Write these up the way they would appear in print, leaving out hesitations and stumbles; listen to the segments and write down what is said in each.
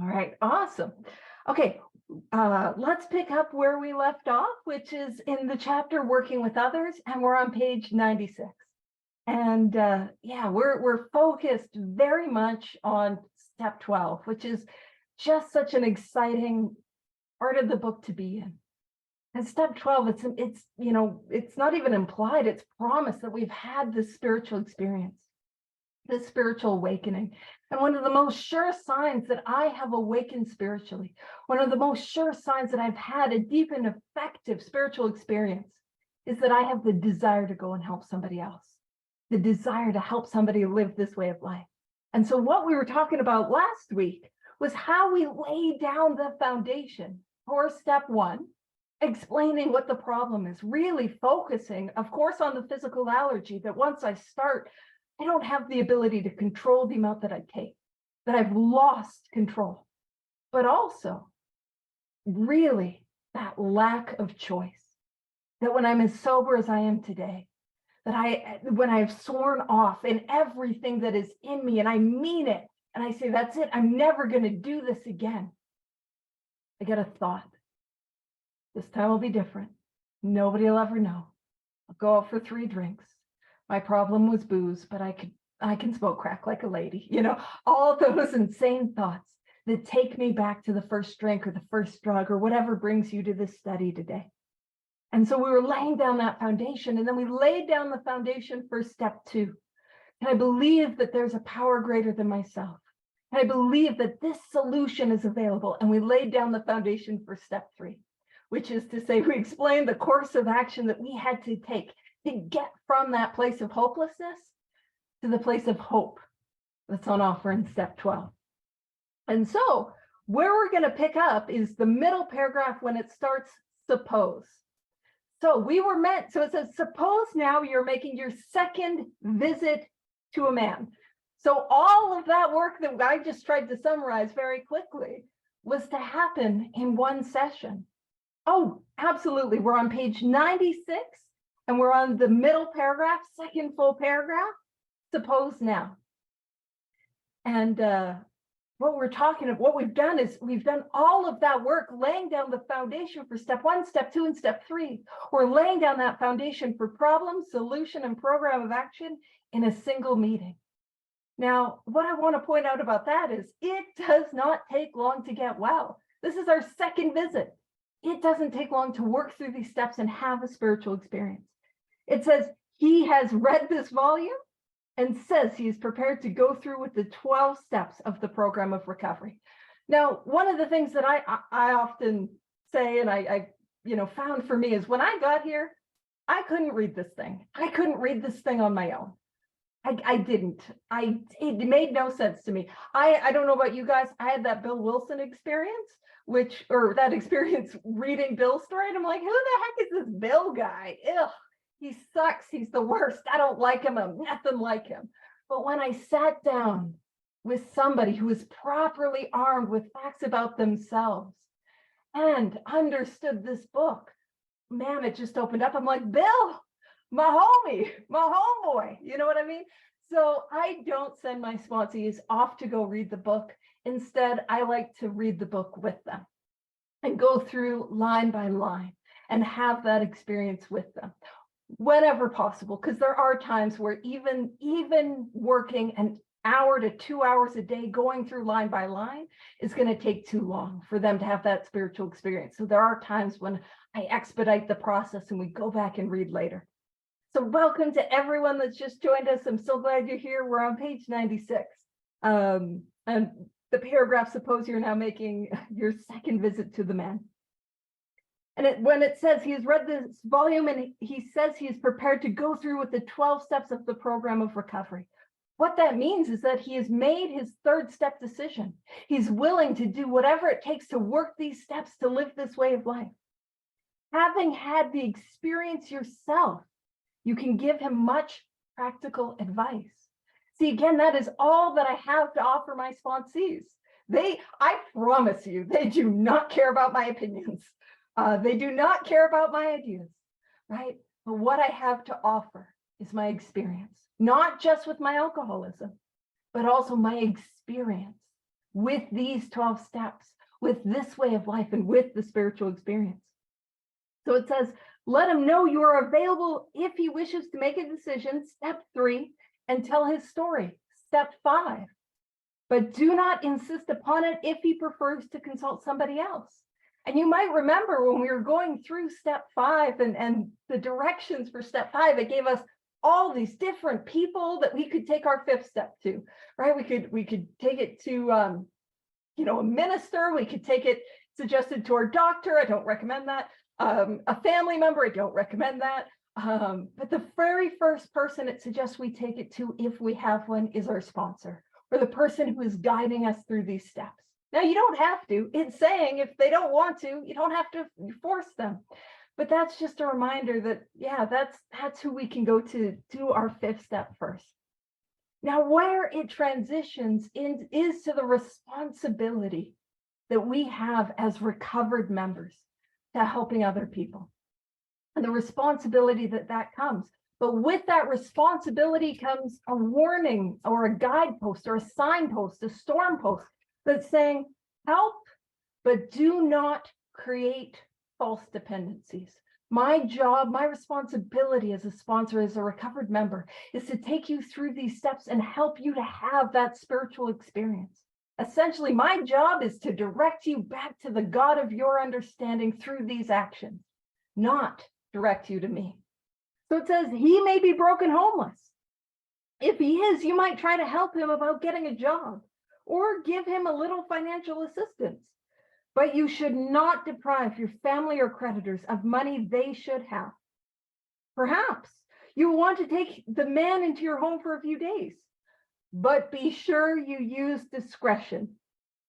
All right, awesome. Okay, let's pick up where we left off, which is in the chapter Working with Others, and we're on page 96. And yeah, we're focused very much on step 12, which is just such an exciting part of the book to be in. And step 12, it's not even implied, it's promised that we've had this spiritual experience, this spiritual awakening. And one of the most sure signs that I have awakened spiritually, one of the most sure signs that I've had a deep and effective spiritual experience, is that I have the desire to go and help somebody else, the desire to help somebody live this way of life. And so what we were talking about last week was how we lay down the foundation for step 1, explaining what the problem is, really focusing, of course, on the physical allergy, that once I start, I don't have the ability to control the amount that I take, that I've lost control, but also really that lack of choice, that when I'm as sober as I am today, that when I've sworn off in everything that is in me, and I mean it, and I say, that's it, I'm never going to do this again. I get a thought. This time will be different. Nobody will ever know. I'll go out for 3 drinks. My problem was booze, but I can smoke crack like a lady. All those insane thoughts that take me back to the first drink or the first drug or whatever brings you to this study today. And so we were laying down that foundation, and then we laid down the foundation for step 2. And I believe that there's a power greater than myself. And I believe that this solution is available. And we laid down the foundation for step 3, which is to say, we explained the course of action that we had to take to get from that place of hopelessness to the place of hope that's on offer in step 12. And so where we're going to pick up is the middle paragraph when it starts, suppose. So it says, suppose now you're making your second visit to a man. So all of that work that I just tried to summarize very quickly was to happen in one session. Oh, absolutely. We're on page 96 and we're on the middle paragraph, second full paragraph, suppose now. And what we've done is we've done all of that work, laying down the foundation for step 1, step 2, and step 3. We're laying down that foundation for problem, solution, and program of action in a single meeting. Now, what I want to point out about that is it does not take long to get well. This is our second visit. It doesn't take long to work through these steps and have a spiritual experience. It says he has read this volume and says he is prepared to go through with the 12 steps of the program of recovery. Now, one of the things that I often say, and I found for me, is when I got here, I couldn't read this thing. I couldn't read this thing on my own. I didn't. It made no sense to me. I don't know about you guys. I had that Bill Wilson experience, that experience reading Bill's story. And I'm like, who the heck is this Bill guy? Ugh, he sucks. He's the worst. I don't like him. I'm nothing like him. But when I sat down with somebody who was properly armed with facts about themselves and understood this book, man, it just opened up. I'm like, Bill, my homie, my homeboy, you know what I mean? So I don't send my sponsees off to go read the book. Instead, I like to read the book with them and go through line by line and have that experience with them whenever possible, because there are times where even working an hour to 2 hours a day, going through line by line, is going to take too long for them to have that spiritual experience. So there are times when I expedite the process and we go back and read later. So welcome to everyone that's just joined us. I'm so glad you're here. We're on page 96. And the paragraph, suppose you're now making your second visit to the man. And when it says he has read this volume and he says he is prepared to go through with the 12 steps of the program of recovery. What that means is that he has made his third step decision. He's willing to do whatever it takes to work these steps to live this way of life. Having had the experience yourself, you can give him much practical advice. See, again, that is all that I have to offer my sponsees. I promise you, they do not care about my opinions. They do not care about my ideas, right? But what I have to offer is my experience, not just with my alcoholism, but also my experience with these 12 steps, with this way of life, and with the spiritual experience. So it says, let him know you are available if he wishes to make a decision, step 3, and tell his story, step 5. But do not insist upon it if he prefers to consult somebody else. And you might remember when we were going through step 5 and the directions for step 5, it gave us all these different people that we could take our 5th step to, right? We could take it to a minister. We could take it suggested to our doctor. I don't recommend that. A family member. I don't recommend that. But the very first person it suggests we take it to, if we have one, is our sponsor, or the person who is guiding us through these steps. Now, you don't have to. It's saying if they don't want to, you don't have to force them. But that's just a reminder that, yeah, that's who we can go to do our 5th step first. Now, where it transitions is to the responsibility that we have as recovered members to helping other people, and the responsibility that comes. But with that responsibility comes a warning or a guidepost or a signpost, a storm post that's saying, help, but do not create false dependencies. My job, my responsibility as a sponsor, as a recovered member, is to take you through these steps and help you to have that spiritual experience. Essentially, my job is to direct you back to the God of your understanding through these actions, not direct you to me. So it says he may be broken homeless. If he is, you might try to help him about getting a job or give him a little financial assistance. But you should not deprive your family or creditors of money they should have. Perhaps you want to take the man into your home for a few days, but be sure you use discretion.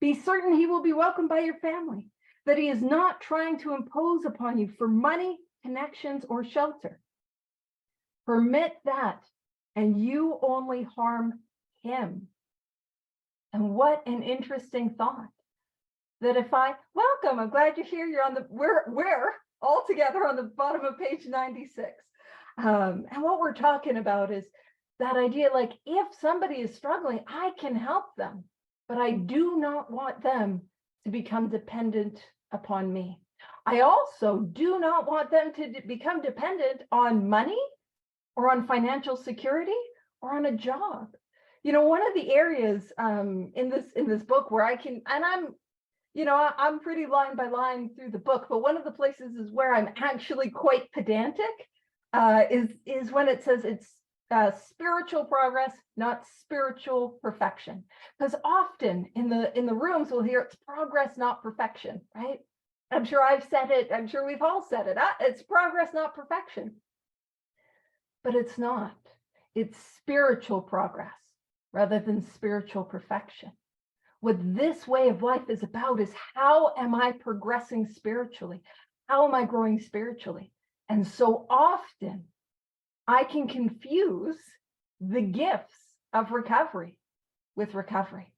Be certain he will be welcomed by your family, that he is not trying to impose upon you for money, connections, or shelter. Permit that, and you only harm him. And what an interesting thought. That if welcome, I'm glad you're here. You're on we're all together on the bottom of page 96. And what we're talking about is that idea, like, if somebody is struggling, I can help them, but I do not want them to become dependent upon me. I also do not want them to become dependent on money or on financial security or on a job. One of the areas in this book where I can, and I'm pretty line by line through the book, but one of the places is where I'm actually quite pedantic, is when it says it's spiritual progress, not spiritual perfection. Because often in the rooms we'll hear it's progress, not perfection, right? I'm sure I've said it. I'm sure we've all said it. It's progress, not perfection. But it's not. It's spiritual progress rather than spiritual perfection. What this way of life is about is, how am I progressing spiritually? How am I growing spiritually? And so often I can confuse the gifts of recovery with recovery.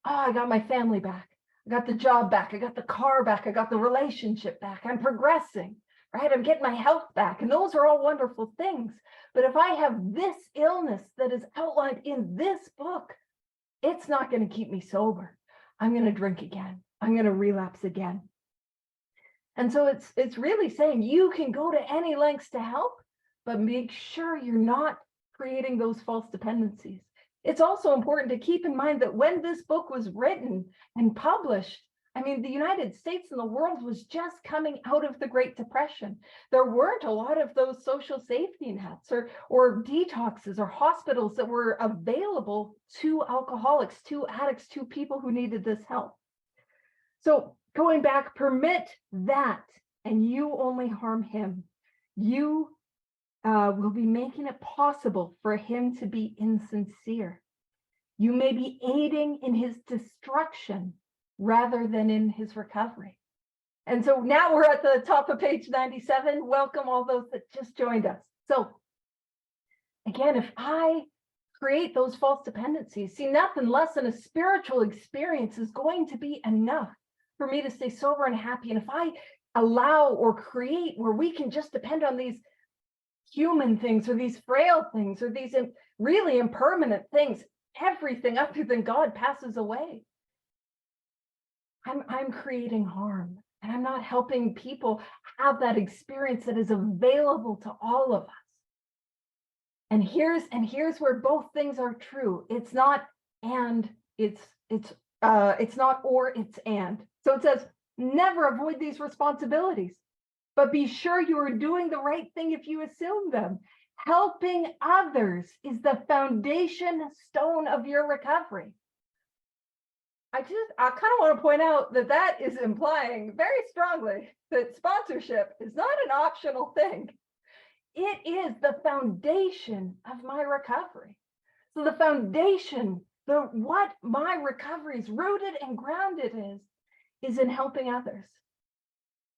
Oh, I got my family back. I got the job back. I got the car back. I got the relationship back. I'm progressing, right? I'm getting my health back. And those are all wonderful things. But if I have this illness that is outlined in this book, it's not going to keep me sober. I'm going to drink again. I'm going to relapse again. And so it's really saying you can go to any lengths to help, but make sure you're not creating those false dependencies. It's also important to keep in mind that when this book was written and published, the United States and the world was just coming out of the Great Depression. There weren't a lot of those social safety nets or detoxes or hospitals that were available to alcoholics, to addicts, to people who needed this help. So going back, permit that, and you only harm him. You will be making it possible for him to be insincere. You may be aiding in his destruction rather than in his recovery. And so now we're at the top of page 97. Welcome all those that just joined us. So again, if I create those false dependencies, see, nothing less than a spiritual experience is going to be enough for me to stay sober and happy. And if I allow or create where we can just depend on these human things or these frail things or these really impermanent things, everything other than God passes away. I'm creating harm, and I'm not helping people have that experience that is available to all of us. And here's where both things are true. It's not and, it's not or, it's and. So it says, never avoid these responsibilities, but be sure you are doing the right thing if you assume them. Helping others is the foundation stone of your recovery. I kind of want to point out that that is implying very strongly that sponsorship is not an optional thing. It is the foundation of my recovery. So the foundation, what my recovery is rooted and grounded is in helping others.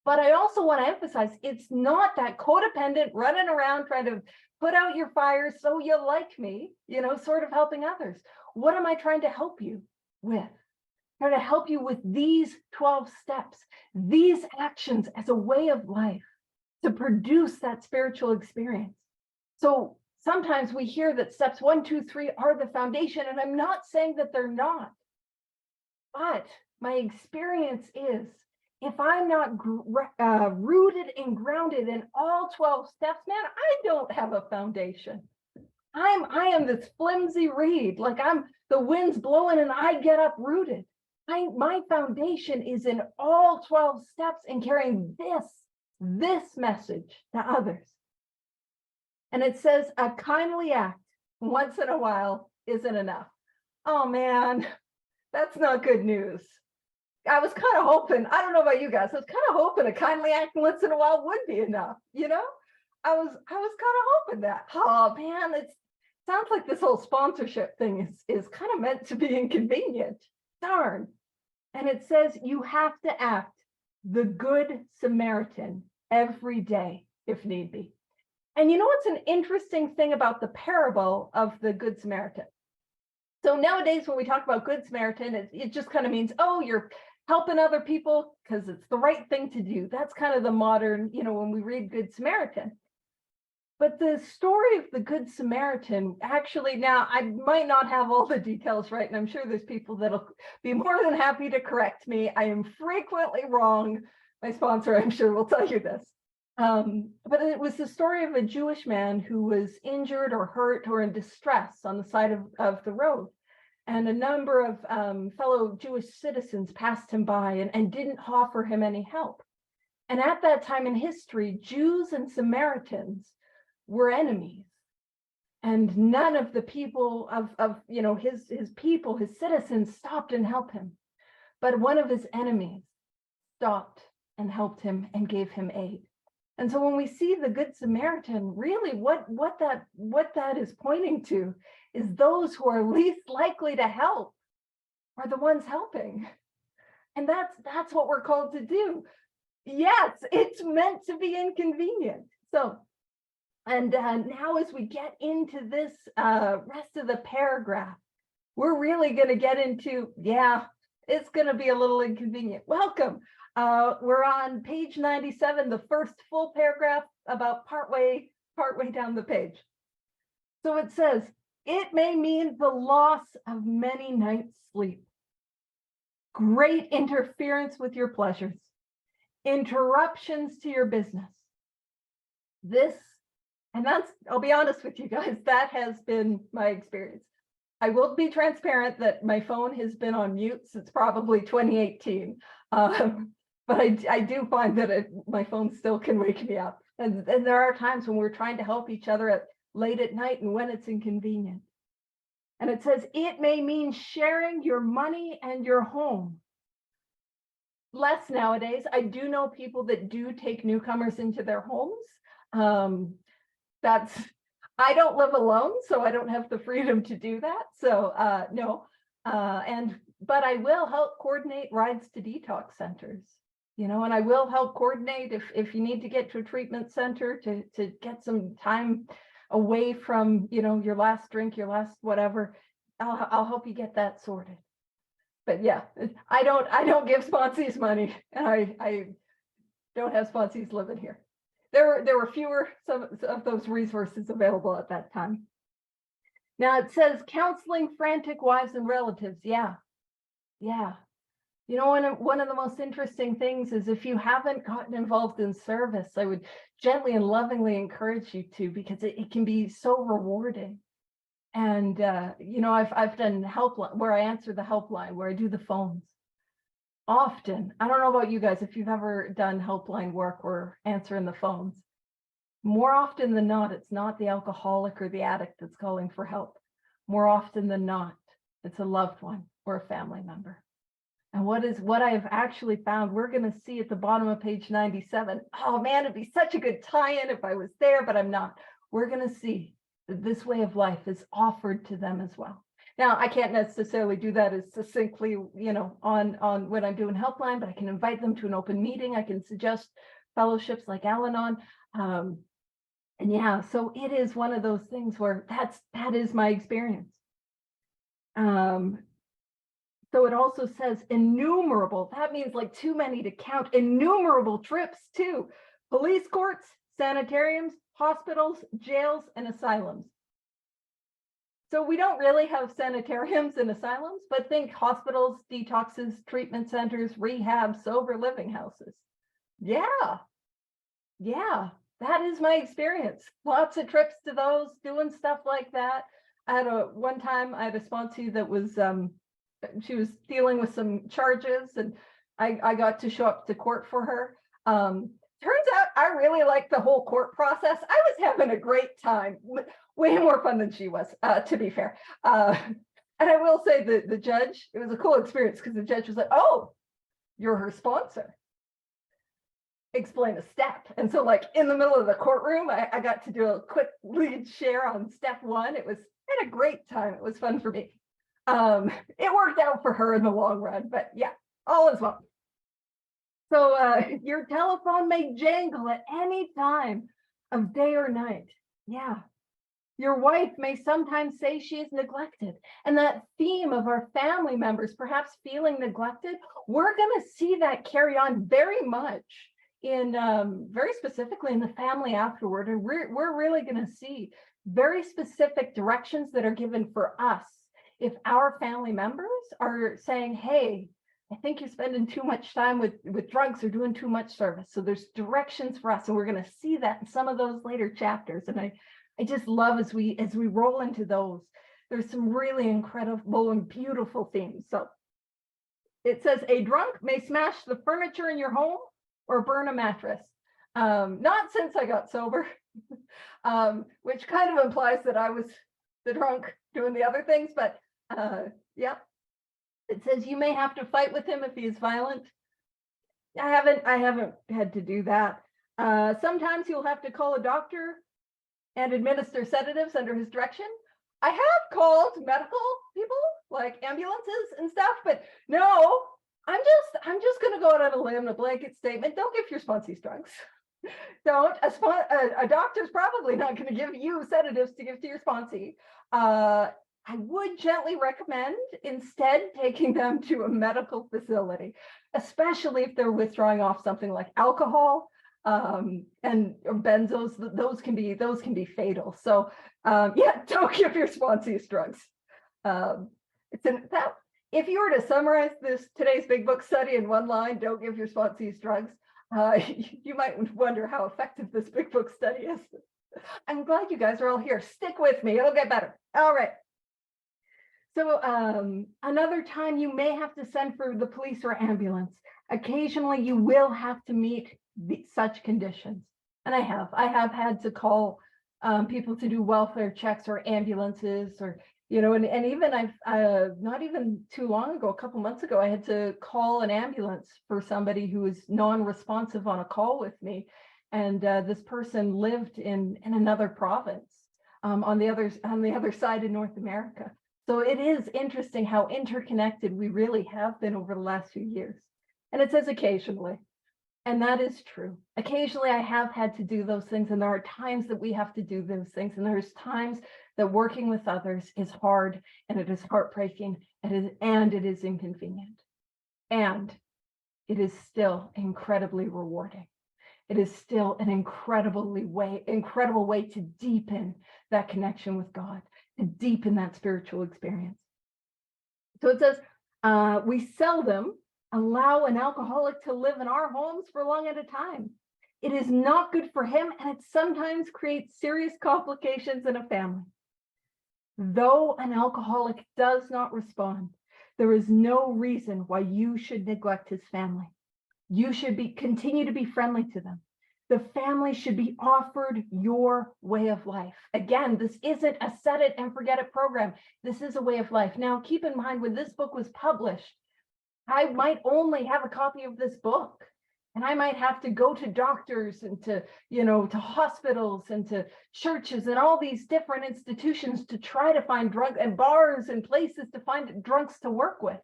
But I also want to emphasize, it's not that codependent running around trying to put out your fires so you like me, sort of helping others. What am I trying to help you with? I'm trying to help you with these 12 steps, these actions as a way of life to produce that spiritual experience. So sometimes we hear that steps 1, 2, 3 are the foundation, and I'm not saying that they're not. But my experience is, if I'm not rooted and grounded in all 12 steps, man, I don't have a foundation. I am this flimsy reed, like the wind's blowing and I get uprooted. My foundation is in all 12 steps and carrying this message to others. And it says a kindly act once in a while isn't enough. Oh man, that's not good news. I was kind of hoping, I don't know about you guys, I was kind of hoping a kindly act once in a while would be enough, I was kind of hoping that. Oh man, it sounds like this whole sponsorship thing is kind of meant to be inconvenient. Darn. And it says you have to act the Good Samaritan every day if need be. And what's an interesting thing about the parable of the Good Samaritan? So nowadays, when we talk about Good Samaritan, it just kind of means, oh, you're helping other people because it's the right thing to do. That's kind of the modern, when we read Good Samaritan. But the story of the Good Samaritan, actually, now I might not have all the details right, and I'm sure there's people that'll be more than happy to correct me. I am frequently wrong. My sponsor, I'm sure, will tell you this. But it was the story of a Jewish man who was injured or hurt or in distress on the side of the road. And a number of fellow Jewish citizens passed him by and didn't offer him any help. And at that time in history, Jews and Samaritans were enemies. And none of the people of his people, his citizens, stopped and helped him. But one of his enemies stopped and helped him and gave him aid. And so when we see the Good Samaritan, really what that is pointing to is those who are least likely to help are the ones helping. And that's what we're called to do. Yes, it's meant to be inconvenient. So, and now as we get into this rest of the paragraph, we're really going to get into, it's going to be a little inconvenient. Welcome. We're on page 97, the first full paragraph, about partway down the page. So it says, it may mean the loss of many nights' sleep, great interference with your pleasures, interruptions to your business. I'll be honest with you guys, that has been my experience. I will be transparent that my phone has been on mute since probably 2018. But I do find that my phone still can wake me up. And there are times when we're trying to help each other late at night and when it's inconvenient. And it says, it may mean sharing your money and your home. Less nowadays. I do know people that do take newcomers into their homes. I don't live alone, so I don't have the freedom to do that. So no. But I will help coordinate rides to detox centers. And I will help coordinate if you need to get to a treatment center to get some time away from, your last drink, your last whatever. I'll help you get that sorted. But yeah, I don't give sponsees money, and I don't have sponsees living here. There were fewer of those resources available at that time. Now it says counseling frantic wives and relatives. Yeah. You know, one of the most interesting things is if you haven't gotten involved in service, I would gently and lovingly encourage you to, because it can be so rewarding. And you know, I've done helpline where I answer the helpline, where I do the phones. Often, I don't know about you guys, if you've ever done helpline work or answering the phones, more often than not, it's not the alcoholic or the addict that's calling for help. More often than not, it's a loved one or a family member. And what I've actually found, we're going to see at the bottom of page 97. Oh man, it'd be such a good tie-in if I was there, but I'm not. We're going to see that this way of life is offered to them as well. Now, I can't necessarily do that as succinctly, you know, on when I'm doing helpline, but I can invite them to an open meeting. I can suggest fellowships like Al-Anon. And yeah, so it is one of those things where that is my experience. So it also says innumerable. That means like too many to count. Innumerable trips to police courts, sanitariums, hospitals, jails, and asylums. So we don't really have sanitariums and asylums, but think hospitals, detoxes, treatment centers, rehab, sober living houses. Yeah, that is my experience. Lots of trips to those, doing stuff like that. One time I had a sponsee that was, she was dealing with some charges, and I got to show up to court for her. Turns out I really liked the whole court process. I was having a great time, way more fun than she was, to be fair. And I will say that the judge, it was a cool experience because the judge was like, "Oh, you're her sponsor. Explain a step." And so like in the middle of the courtroom, I got to do a quick lead share on step one. I had a great time. It was fun for me. It worked out for her in the long run, but yeah, all is well. So your telephone may jangle at any time of day or night. Yeah. Your wife may sometimes say she is neglected. And that theme of our family members perhaps feeling neglected, we're going to see that carry on very much in very specifically in the family afterward. And we're really going to see very specific directions that are given for us if our family members are saying, "Hey, I think you're spending too much time with drugs or doing too much service." So there's directions for us, and we're going to see that in some of those later chapters. And I just love as we roll into those, there's some really incredible and beautiful themes. So it says a drunk may smash the furniture in your home or burn a mattress. Not since I got sober, which kind of implies that I was the drunk doing the other things, but yeah. It says you may have to fight with him if he is violent. I haven't had to do that. Sometimes you'll have to call a doctor and administer sedatives under his direction. I have called medical people, like ambulances and stuff, but no, I'm just going to go out on a limb, a blanket statement. Don't give your sponsees drugs. Don't. A doctor's probably not going to give you sedatives to give to your sponsee. I would gently recommend instead taking them to a medical facility, especially if they're withdrawing off something like alcohol and or benzos. Those can be fatal. So yeah, don't give your sponsees drugs. If you were to summarize today's big book study in one line, don't give your sponsees drugs. You might wonder how effective this big book study is. I'm glad you guys are all here. Stick with me. It'll get better. All right. So another time you may have to send for the police or ambulance. Occasionally you will have to meet such conditions. And I have had to call people to do welfare checks or ambulances, or, you know, and even I've not even too long ago, a couple months ago, I had to call an ambulance for somebody who was non-responsive on a call with me. And this person lived in another province on the other side of North America. So it is interesting how interconnected we really have been over the last few years. And it says occasionally, and that is true. Occasionally I have had to do those things, and there are times that we have to do those things, and there's times that working with others is hard, and it is heartbreaking, and it is inconvenient. And it is still incredibly rewarding. It is still an incredible way to deepen that connection with God, to deepen that spiritual experience. So it says, we seldom, allow an alcoholic to live in our homes for long at a time. It is not good for him, and it sometimes creates serious complications in a family. Though an alcoholic does not respond, there is no reason why you should neglect his family. You should continue to be friendly to them. The family should be offered your way of life. Again, this isn't a set it and forget it program. This is a way of life. Now, keep in mind, when this book was published, I might only have a copy of this book, and I might have to go to doctors and to hospitals and to churches and all these different institutions to try to find drug and bars and places to find drunks to work with.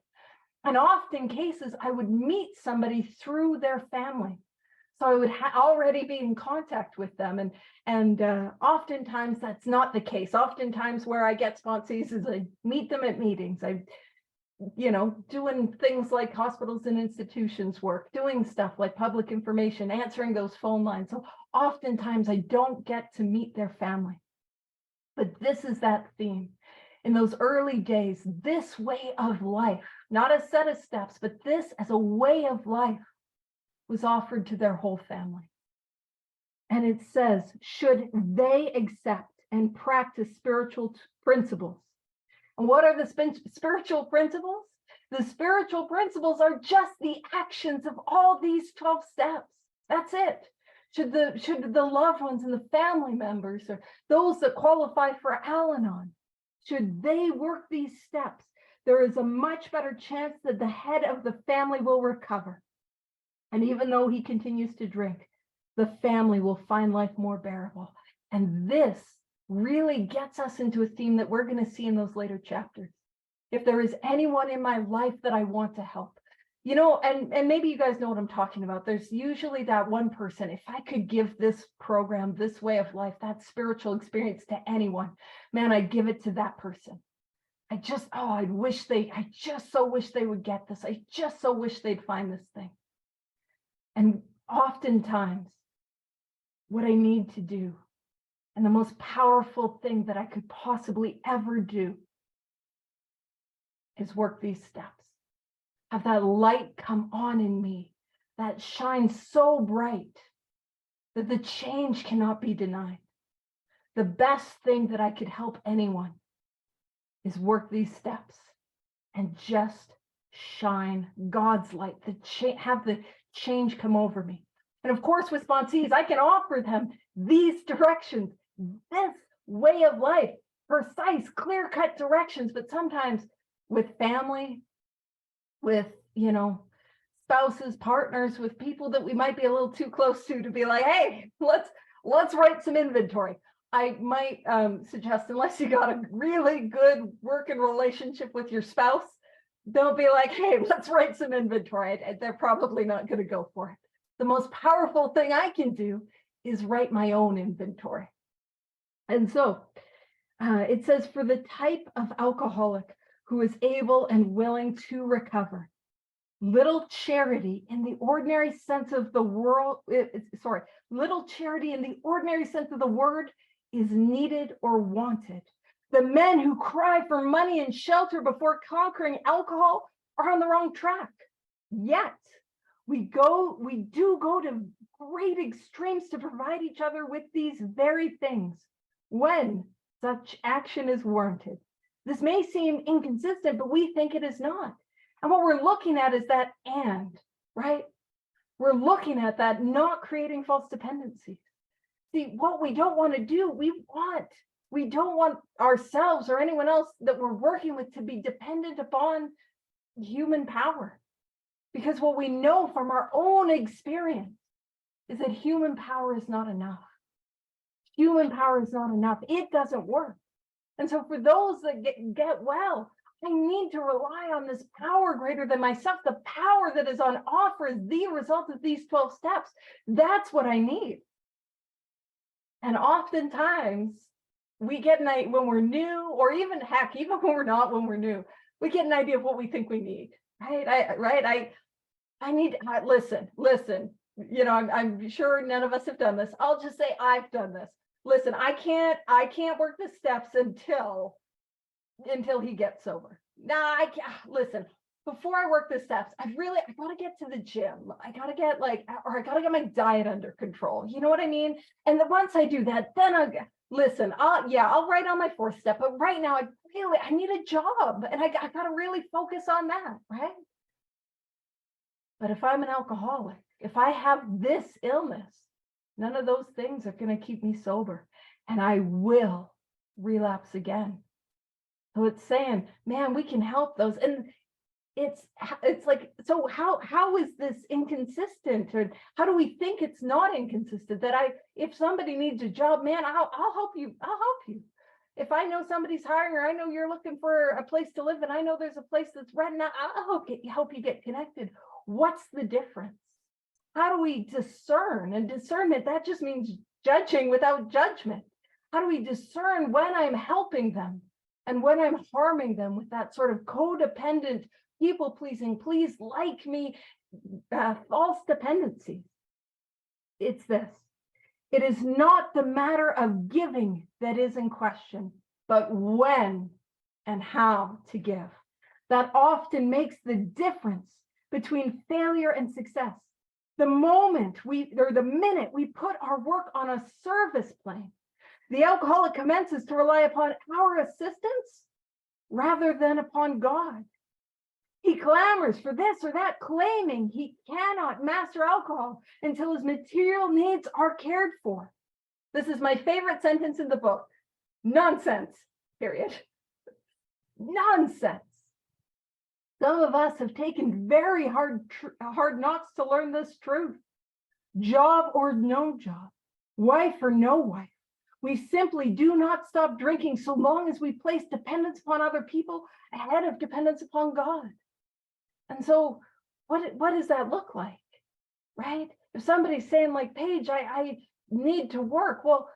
And often cases, I would meet somebody through their family. So I would already be in contact with them. And oftentimes that's not the case. Oftentimes where I get sponsees is I meet them at meetings. I doing things like hospitals and institutions work, doing stuff like public information, answering those phone lines. So oftentimes I don't get to meet their family. But this is that theme. In those early days, this way of life, not a set of steps, but this as a way of life was offered to their whole family. And it says, should they accept and practice spiritual principles? And what are the spiritual principles? The spiritual principles are just the actions of all these 12 steps. That's it. Should the loved ones and the family members, or those that qualify for Al-Anon, should they work these steps, there is a much better chance that the head of the family will recover. And even though he continues to drink, the family will find life more bearable. And this really gets us into a theme that we're going to see in those later chapters. If there is anyone in my life that I want to help, and maybe you guys know what I'm talking about. There's usually that one person. If I could give this program, this way of life, that spiritual experience to anyone, man, I'd give it to that person. I just so wish they would get this. I just so wish they'd find this thing. And oftentimes, what I need to do, and the most powerful thing that I could possibly ever do, is work these steps. Have that light come on in me that shines so bright that the change cannot be denied. The best thing that I could help anyone is work these steps and just shine God's light, have the change come over me. And of course, with sponsees, I can offer them these directions, this way of life, precise, clear-cut directions. But sometimes with family, with, spouses, partners, with people that we might be a little too close to be like, hey, let's write some inventory. I might suggest, unless you got a really good working relationship with your spouse, don't be like, hey, let's write some inventory. They're probably not going to go for it. The most powerful thing I can do is write my own inventory. And so it says, for the type of alcoholic who is able and willing to recover, little charity in the ordinary sense of the little charity in the ordinary sense of the word is needed or wanted. The men who cry for money and shelter before conquering alcohol are on the wrong track. Yet we do go to great extremes to provide each other with these very things when such action is warranted. This may seem inconsistent, but we think it is not. And what we're looking at is that right? We're looking at that not creating false dependencies. See, what we don't want to do, we don't want ourselves or anyone else that we're working with to be dependent upon human power. Because what we know from our own experience is that human power is not enough. Human power is not enough. It doesn't work. And so for those that get well, I need to rely on this power greater than myself. The power that is on offer is the result of these 12 steps. That's what I need. And oftentimes we get an idea when we're new, or even when we're not, when we're new, we get an idea of what we think we need, right? I need, listen, I'm sure none of us have done this. I'll just say I've done this. Listen, I can't work the steps until he gets sober. Nah, I can't. Listen, before I work the steps, I gotta get to the gym. I gotta get I gotta get my diet under control. You know what I mean? And then once I do that, then listen, I'll write on my fourth step, but right now I need a job and I gotta really focus on that, right? But if I'm an alcoholic, if I have this illness, none of those things are going to keep me sober, and I will relapse again. So it's saying, man, we can help those. And it's like, so how is this inconsistent? Or how do we think it's not inconsistent? That if somebody needs a job, man, I'll help you. I'll help you. If I know somebody's hiring, or I know you're looking for a place to live, and I know there's a place that's renting, I'll help you get connected. What's the difference? How do we discern? And discernment, that just means judging without judgment. How do we discern when I'm helping them and when I'm harming them with that sort of codependent, people-pleasing, please like me, false dependency? It's this. It is not the matter of giving that is in question, but when and how to give. That often makes the difference between failure and success. The minute we put our work on a service plane, the alcoholic commences to rely upon our assistance rather than upon God. He clamors for this or that, claiming he cannot master alcohol until his material needs are cared for. This is my favorite sentence in the book. Nonsense, period. Nonsense. Some of us have taken very hard knocks to learn this truth. Job or no job, wife or no wife, we simply do not stop drinking so long as we place dependence upon other people ahead of dependence upon God. And so what does that look like, right? If somebody's saying like, Paige, I need to work. Well,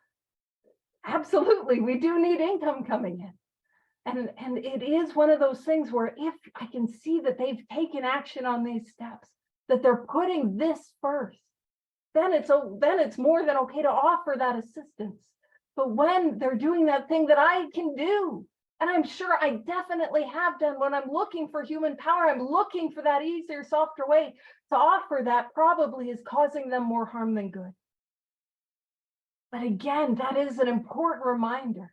absolutely, we do need income coming in. And it is one of those things where if I can see that they've taken action on these steps, that they're putting this first, then it's more than okay to offer that assistance. But when they're doing that thing that I can do, and I'm sure I definitely have done, when I'm looking for human power, I'm looking for that easier, softer way to offer that, probably is causing them more harm than good. But again, that is an important reminder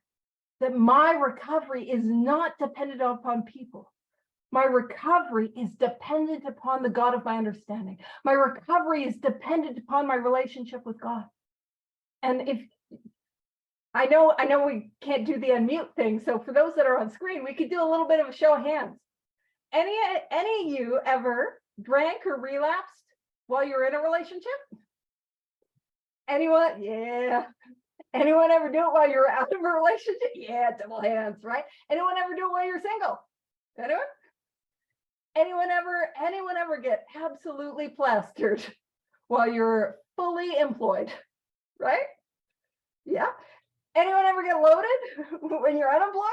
that my recovery is not dependent upon people. My recovery is dependent upon the God of my understanding. My recovery is dependent upon my relationship with God. And if I know we can't do the unmute thing, so for those that are on screen, we could do a little bit of a show of hands. Any of you ever drank or relapsed while you were in a relationship? Anyone? Yeah. Anyone ever do it while you're out of a relationship? Yeah, double hands, right? Anyone ever do it while you're single? Anyone? Anyone ever get absolutely plastered while you're fully employed, right? Yeah. Anyone ever get loaded when you're unemployed?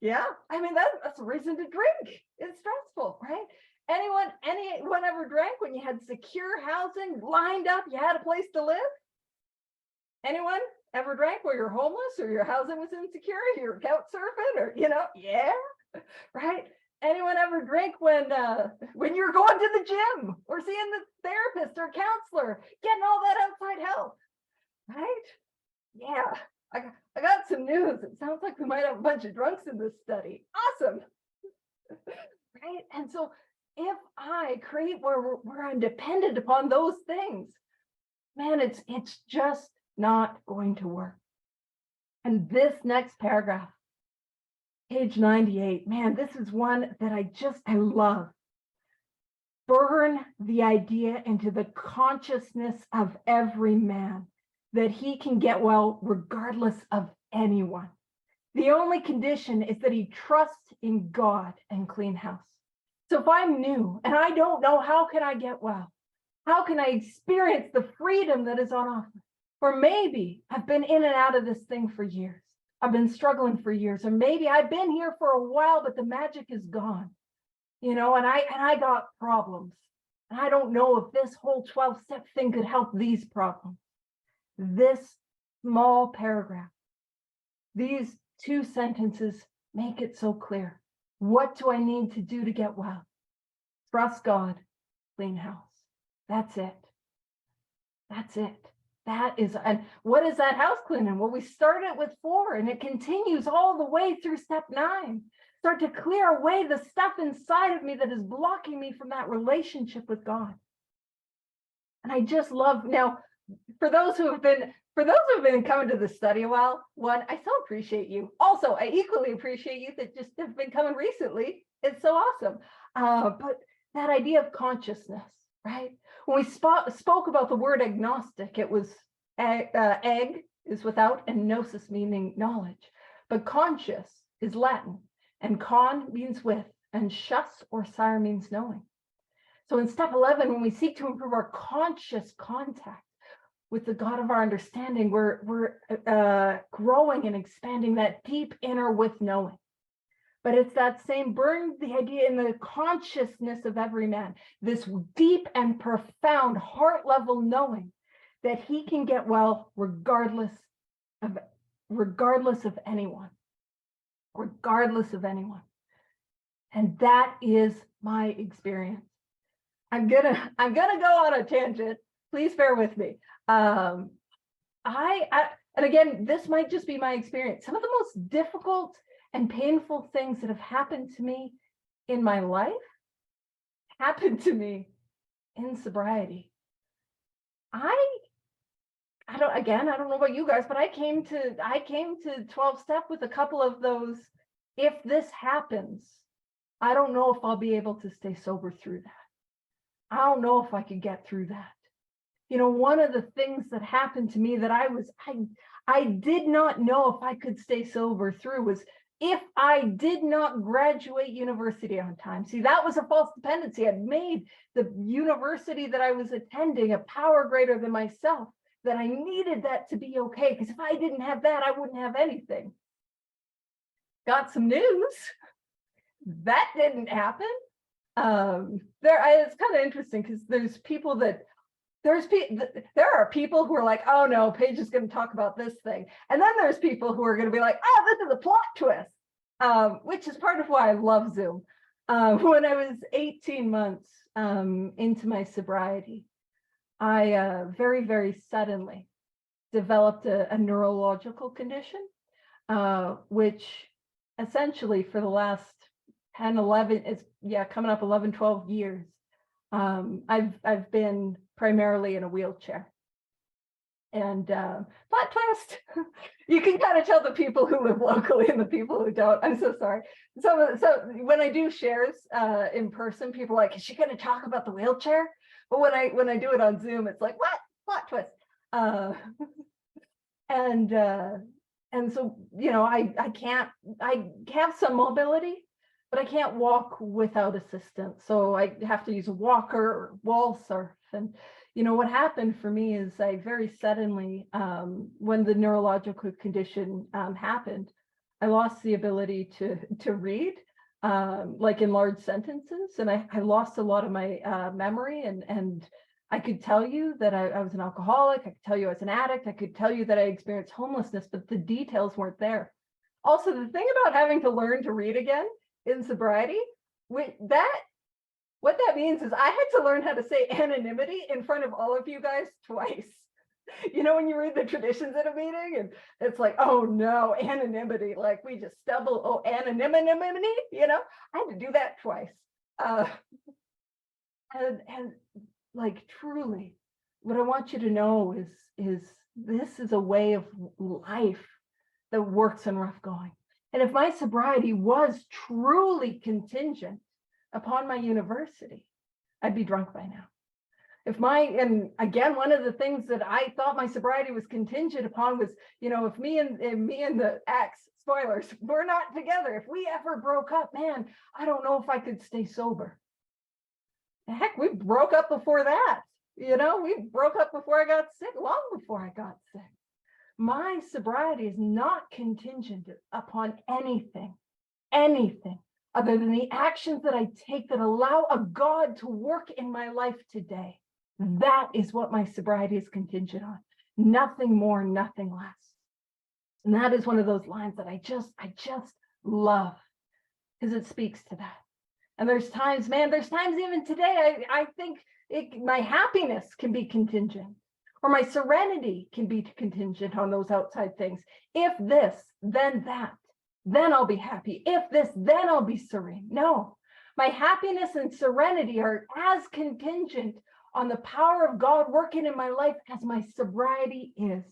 Yeah. I mean, that's a reason to drink. It's stressful, right? Anyone ever drank when you had secure housing lined up, you had a place to live? Anyone ever drank where you're homeless or your housing was insecure, you're couch surfing, or yeah, right? Anyone ever drink when you're going to the gym or seeing the therapist or counselor, getting all that outside help, right? Yeah, I got some news. It sounds like we might have a bunch of drunks in this study. Awesome, right? And so if I create where I'm dependent upon those things, man, it's just not going to work. And this next paragraph, page 98, man, this is one that I love. Burn the idea into the consciousness of every man that he can get well regardless of anyone. The only condition is that he trusts in God and clean house. So if I'm new and I don't know, how can I get well? How can I experience the freedom that is on offer? Or maybe I've been in and out of this thing for years. I've been struggling for years, or maybe I've been here for a while, but the magic is gone, and I got problems. And I don't know if this whole 12-step thing could help these problems. This small paragraph, these 2 sentences make it so clear. What do I need to do to get well? Trust God, clean house. That's it. That's it. That is, and what is that house cleaning? Well, we started with 4 and it continues all the way through step 9. Start to clear away the stuff inside of me that is blocking me from that relationship with God. And I just love, now, for those who have been coming to the study a while, one, I so appreciate you. Also, I equally appreciate you that just have been coming recently. It's so awesome. But that idea of consciousness, right? When we spoke about the word agnostic, it was ag is without and gnosis meaning knowledge. But conscious is Latin, and con means with, and shus or sire means knowing. So in step 11, when we seek to improve our conscious contact with the God of our understanding, we're growing and expanding that deep inner with knowing. But it's that same, burn the idea in the consciousness of every man, this deep and profound heart level knowing that he can get well regardless of anyone, regardless of anyone. And that is my experience. I'm gonna go on a tangent. Please bear with me. And again, this might just be my experience. Some of the most difficult and painful things that have happened to me in my life happened to me in sobriety. I don't know about you guys, but I came to 12 step with a couple of those. If this happens, I don't know if I'll be able to stay sober through that. I don't know if I could get through that. You know, one of the things that happened to me that I did not know if I could stay sober through was if I did not graduate university on time. See, that was a false dependency. I'd made the university that I was attending a power greater than myself, that I needed that to be okay, because if I didn't have that, I wouldn't have anything. Got some news. That didn't happen. It's kind of interesting because there are people who are like, oh no, Paige is going to talk about this thing. And then there's people who are going to be like, oh, this is a plot twist, which is part of why I love Zoom. When I was 18 months into my sobriety, I very, very suddenly developed a neurological condition, which essentially for the last 10, 11, it's coming up 11, 12 years. I've been primarily in a wheelchair. And plot twist, you can kind of tell the people who live locally and the people who don't. I'm so sorry. So when I do shares in person, people are like, is she going to talk about the wheelchair? But when I do it on Zoom, it's like, what? Plot twist. And so, you know, I have some mobility, but I can't walk without assistance. So I have to use a walker or wall surf. And, you know, what happened for me is I very suddenly, when the neurological condition happened, I lost the ability to read, like in large sentences. And I lost a lot of my memory. And I could tell you that I was an alcoholic. I could tell you I was an addict. I could tell you that I experienced homelessness, but the details weren't there. Also, the thing about having to learn to read again in sobriety, what that means is I had to learn how to say anonymity in front of all of you guys twice. You know, when you read the traditions at a meeting and it's like, oh no, anonymity, like we just stumble, oh, anonymity, you know, I had to do that twice. And like truly, what I want you to know is this is a way of life that works in rough going. And if my sobriety was truly contingent upon my university, I'd be drunk by now. And again, one of the things that I thought my sobriety was contingent upon was, you know, if me and the ex, spoilers, we're not together, if we ever broke up, man, I don't know if I could stay sober. Heck, we broke up before that. You know, we broke up before I got sick, long before I got sick. My sobriety is not contingent upon anything other than the actions that I take that allow a God to work in my life today. That is what my sobriety is contingent on. Nothing more, nothing less. And that is one of those lines that I just love. because it speaks to that. And there's times, man, there's times even today, I think my happiness can be contingent, or my serenity can be contingent on those outside things. If this, then that, then I'll be happy. If this, then I'll be serene. No, my happiness and serenity are as contingent on the power of God working in my life as my sobriety is.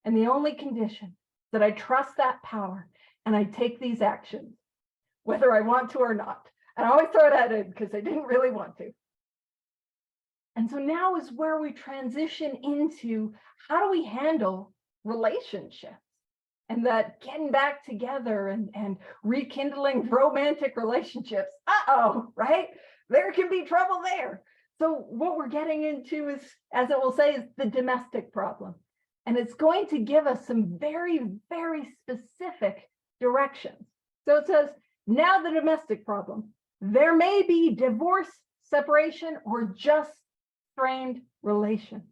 And the only condition that I trust that power and I take these actions, whether I want to or not. And I always throw that in because I didn't really want to. And so now is where we transition into how do we handle relationships, and that getting back together and rekindling romantic relationships. Right? There can be trouble there. So what we're getting into is, as it will say, is the domestic problem. And it's going to give us some very, very specific directions. So it says, now the domestic problem. There may be divorce, separation, or just strained relations.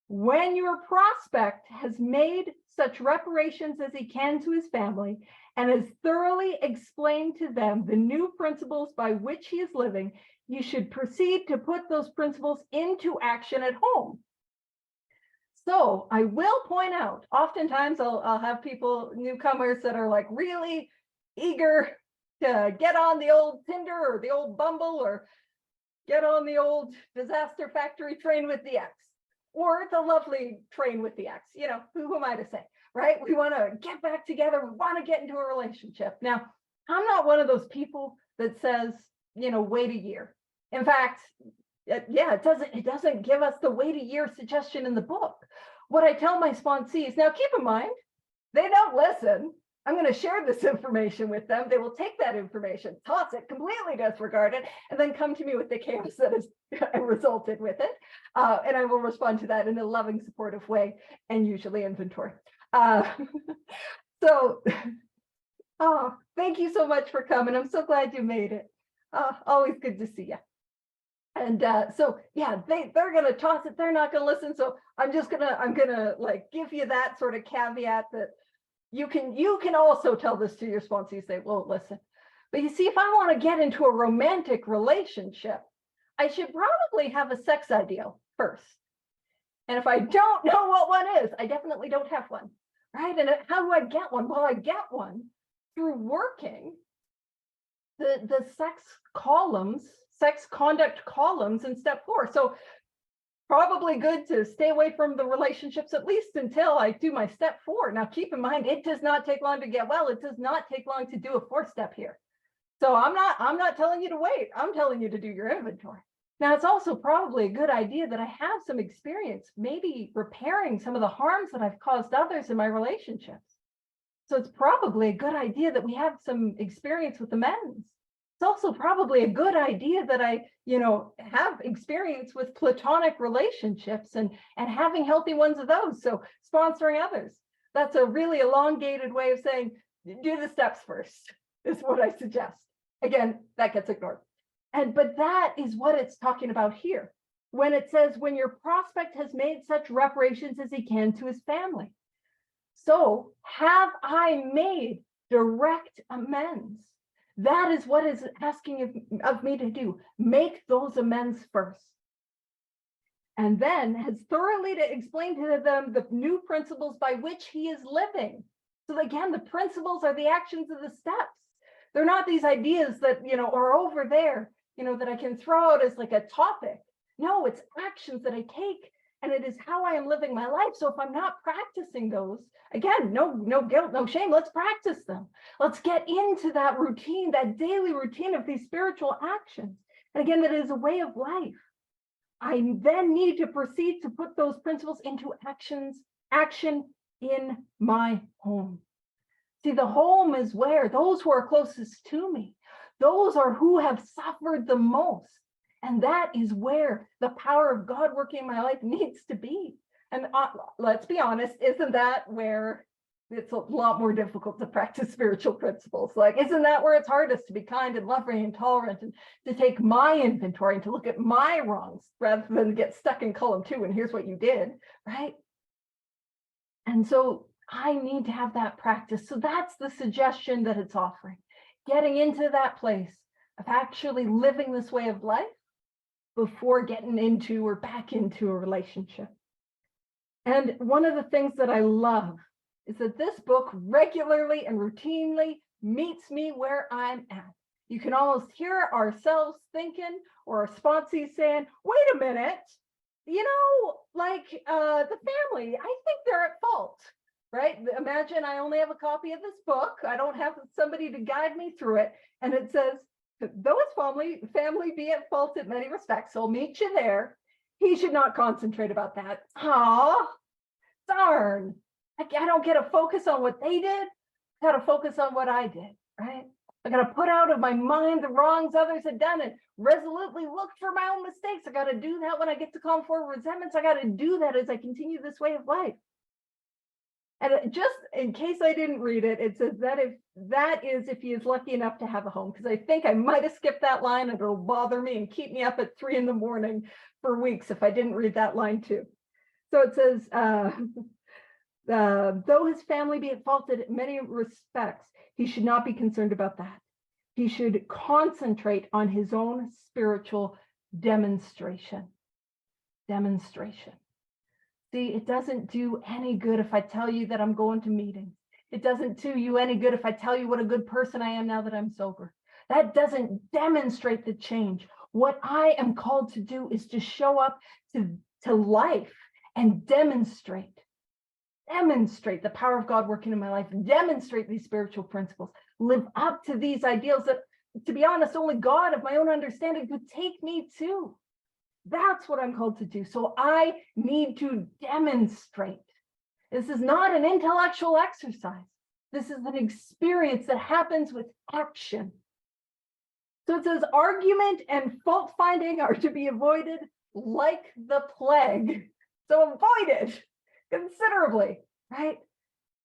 When your prospect has made such reparations as he can to his family and has thoroughly explained to them the new principles by which he is living, you should proceed to put those principles into action at home. So I will point out, oftentimes I'll have people, newcomers, that are like really eager to get on the old Tinder or the old Bumble or get on the old disaster factory train with the ex, or the lovely train with the ex. You know, who am I to say, right? We want to get back together. We want to get into a relationship. Now, I'm not one of those people that says, wait a year. In fact, it doesn't give us the wait a year suggestion in the book. What I tell my sponsees, now keep in mind, they don't listen. I'm going to share this information with them. They will take that information, toss it, completely disregard it, and then come to me with the chaos that has resulted with it. And I will respond to that in a loving, supportive way, and usually inventory. So, thank you so much for coming. I'm so glad you made it. Always good to see you. And so, yeah, they're going to toss it. They're not going to listen. So I'm going to like give you that sort of caveat that you can also tell this to your sponsees. They won't listen. But you see, if I want to get into a romantic relationship, I should probably have a sex ideal first. And if I don't know what one is, I definitely don't have one, right? And how do I get one? Well, I get one through working the sex conduct columns in step 4. So probably good to stay away from the relationships at least until I do my step 4. Now, keep in mind, it does not take long to get well. It does not take long to do a 4th step here. So I'm not telling you to wait. I'm telling you to do your inventory. Now, it's also probably a good idea that I have some experience, maybe repairing some of the harms that I've caused others in my relationships. So it's probably a good idea that we have some experience with amends. It's also probably a good idea that I, have experience with platonic relationships and having healthy ones of those. So sponsoring others. That's a really elongated way of saying, do the steps first, is what I suggest. Again, that gets ignored. But that is what it's talking about here. When it says, when your prospect has made such reparations as he can to his family. So have I made direct amends? That is what is asking of me to do. Make those amends first. And then has thoroughly to explain to them the new principles by which he is living. So again, the principles are the actions of the steps. They're not these ideas that, are over there, that I can throw out as like a topic. No, it's actions that I take, and it is how I am living my life. So if I'm not practicing those, again, no guilt, no shame, let's practice them. Let's get into that routine, that daily routine of these spiritual actions. And again, that is a way of life. I then need to proceed to put those principles into action in my home. See, the home is where those who are closest to me, those are who have suffered the most. And that is where the power of God working in my life needs to be. And let's be honest, isn't that where it's a lot more difficult to practice spiritual principles? Like, isn't that where it's hardest to be kind and loving and tolerant and to take my inventory and to look at my wrongs rather than get stuck in column 2 and here's what you did, right? And so I need to have that practice. So that's the suggestion that it's offering. getting into that place of actually living this way of life before getting into or back into a relationship. And one of the things that I love is that this book regularly and routinely meets me where I'm at. You can almost hear ourselves thinking, or our sponsee saying, wait a minute, you know, like the family, I think they're at fault, right? Imagine I only have a copy of this book. I don't have somebody to guide me through it. And it says, though his family be at fault in many respects, so I'll meet you there. He should not concentrate about that. Oh, darn. I don't get to focus on what they did. I got to focus on what I did, right? I got to put out of my mind the wrongs others had done and resolutely look for my own mistakes. I got to do that when I get to calm forward resentments. I got to do that as I continue this way of life. And just in case I didn't read it, it says that if he is lucky enough to have a home, because I think I might have skipped that line and it'll bother me and keep me up at 3 a.m. for weeks if I didn't read that line too. So it says, though his family be at fault in many respects, he should not be concerned about that. He should concentrate on his own spiritual demonstration. See, it doesn't do any good if I tell you that I'm going to meetings. It doesn't do you any good if I tell you what a good person I am now that I'm sober. That doesn't demonstrate the change. What I am called to do is to show up to life and demonstrate the power of God working in my life, demonstrate these spiritual principles, live up to these ideals that, to be honest, only God of my own understanding could take me to. That's what I'm called to do. So I need to demonstrate. This is not an intellectual exercise. This is an experience that happens with action. So it says argument and fault finding are to be avoided like the plague. So avoid it considerably, right?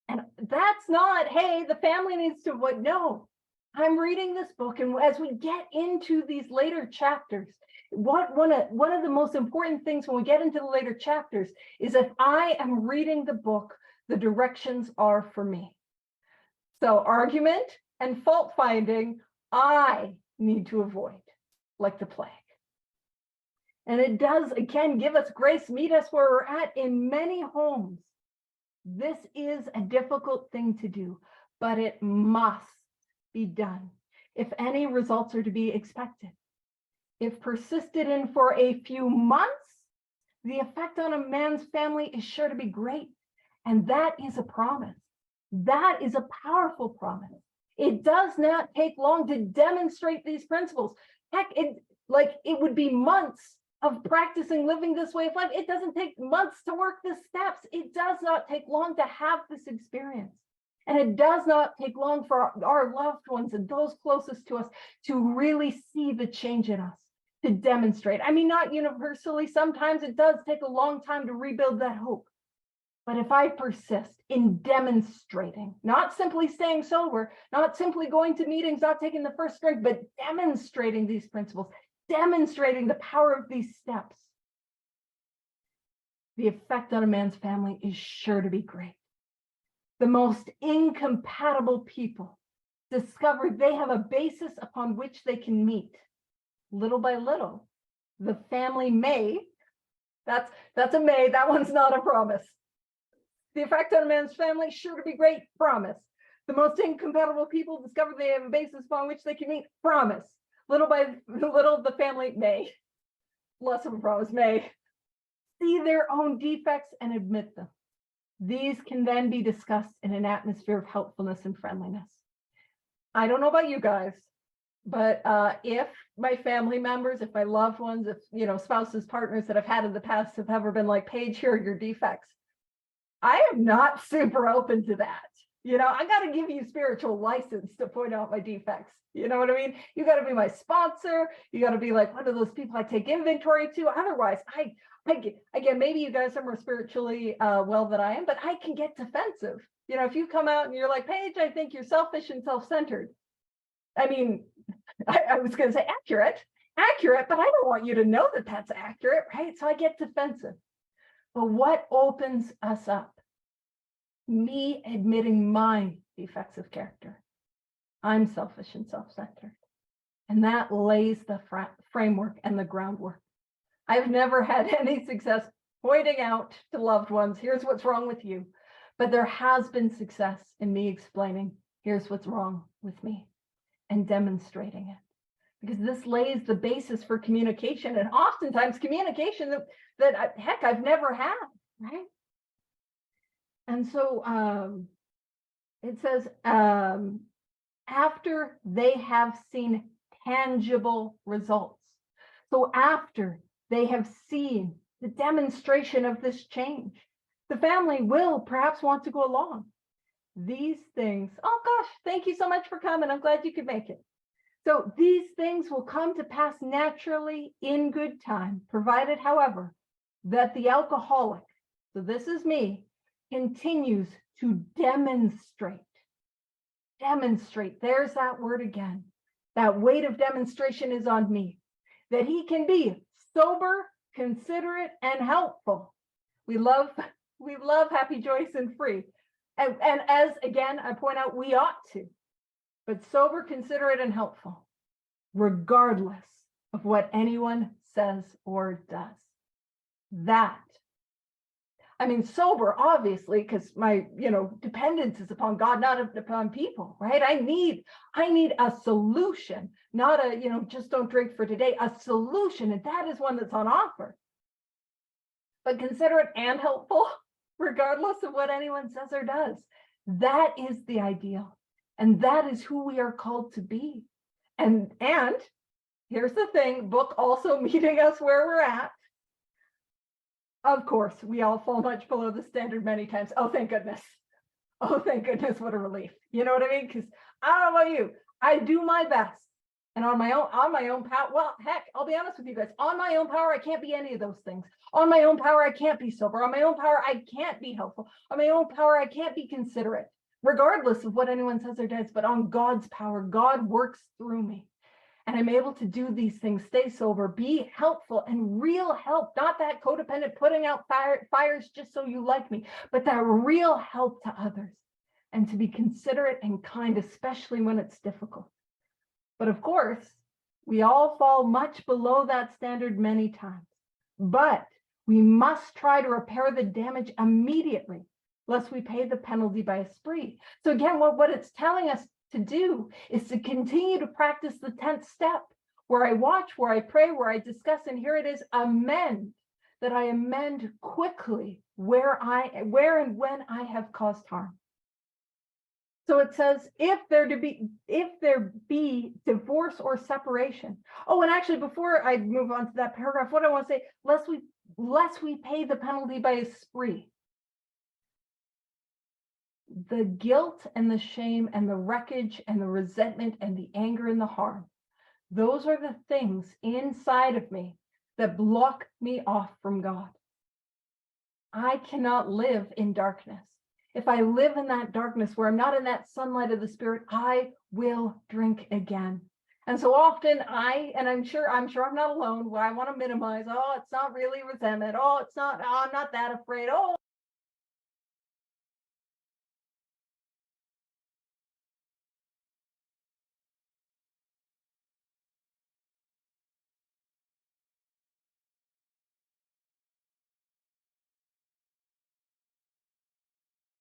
And that's not, hey, the family needs to avoid. No, I'm reading this book, and as we get into these later chapters, one of the most important things when we get into the later chapters is if I am reading the book, the directions are for me. So argument and fault finding, I need to avoid like the plague. And it does, again, give us grace, meet us where we're at in many homes. This is a difficult thing to do, but it must be done if any results are to be expected. If persisted in for a few months, the effect on a man's family is sure to be great. And that is a promise. That is a powerful promise. It does not take long to demonstrate these principles. Heck, it would be months of practicing living this way of life. It doesn't take months to work the steps. It does not take long to have this experience. And it does not take long for our loved ones and those closest to us to really see the change in us, to demonstrate. I mean, not universally. Sometimes it does take a long time to rebuild that hope. But if I persist in demonstrating, not simply staying sober, not simply going to meetings, not taking the first drink, but demonstrating these principles, demonstrating the power of these steps, the effect on a man's family is sure to be great. The most incompatible people discover they have a basis upon which they can meet. Little by little, the family may, that's a may, that one's not a promise. The effect on a man's family, sure to be great, promise. The most incompatible people discover they have a basis upon which they can meet, promise. Little by little, the family may, less of a promise, may see their own defects and admit them. These can then be discussed in an atmosphere of helpfulness and friendliness. I don't know about you guys, but if my family members, if my loved ones, if spouses, partners that I've had in the past have ever been like, Paige, here are your defects, I am not super open to that. I got to give you spiritual license to point out my defects. You know what I mean? You got to be my sponsor. You got to be like one of those people I take inventory to. Otherwise, again, maybe you guys are more spiritually well than I am, but I can get defensive. If you come out and you're like, Paige, I think you're selfish and self-centered. I mean, I was going to say accurate, but I don't want you to know that that's accurate, right? So I get defensive. But what opens us up? Me admitting my defects of character. I'm selfish and self-centered. And that lays the framework and the groundwork. I've never had any success pointing out to loved ones, here's what's wrong with you. But there has been success in me explaining, here's what's wrong with me, and demonstrating it. Because this lays the basis for communication, and oftentimes communication that heck, I've never had, right? And so it says, after they have seen tangible results. So after they have seen the demonstration of this change, the family will perhaps want to go along. These things, oh gosh, thank you so much for coming. I'm glad you could make it. So these things will come to pass naturally in good time, provided, however, that the alcoholic, so this is me, continues to demonstrate. Demonstrate, there's that word again. That weight of demonstration is on me. That he can be sober, considerate, and helpful. We love happy, joyous, and free. And as again, I point out, we ought to. But sober, considerate, and helpful, regardless of what anyone says or does. That, I mean, sober, obviously, because my, dependence is upon God, not upon people, right? I need a solution, not a, just don't drink for today, a solution. And that is one that's on offer. But considerate and helpful, regardless of what anyone says or does. That is the ideal. And that is who we are called to be. And here's the thing, book also meeting us where we're at. Of course, we all fall much below the standard many times. Oh, thank goodness. Oh, thank goodness, what a relief. You know what I mean? Because I don't know about you, I do my best. And on my own power, well, heck, I'll be honest with you guys, on my own power, I can't be any of those things. On my own power, I can't be sober. On my own power, I can't be helpful. On my own power, I can't be considerate, regardless of what anyone says or does. But on God's power, God works through me. And I'm able to do these things, stay sober, be helpful, and real help, not that codependent putting out fires just so you like me, but that real help to others, and to be considerate and kind, especially when it's difficult. But of course, we all fall much below that standard many times, but we must try to repair the damage immediately, lest we pay the penalty by a spree. So again, what it's telling us to do is to continue to practice the 10th step, where I watch, where I pray, where I discuss, and here it is, amend, that I amend quickly where and when I have caused harm. So it says, if there be divorce or separation. Oh, and actually, before I move on to that paragraph, what I want to say, lest we pay the penalty by a spree. The guilt and the shame and the wreckage and the resentment and the anger and the harm, those are the things inside of me that block me off from God. I cannot live in darkness. If I live in that darkness where I'm not in that sunlight of the Spirit, I will drink again. And so often I'm sure I'm not alone, where I want to minimize, oh, it's not really resentment. Oh, I'm not that afraid. Oh,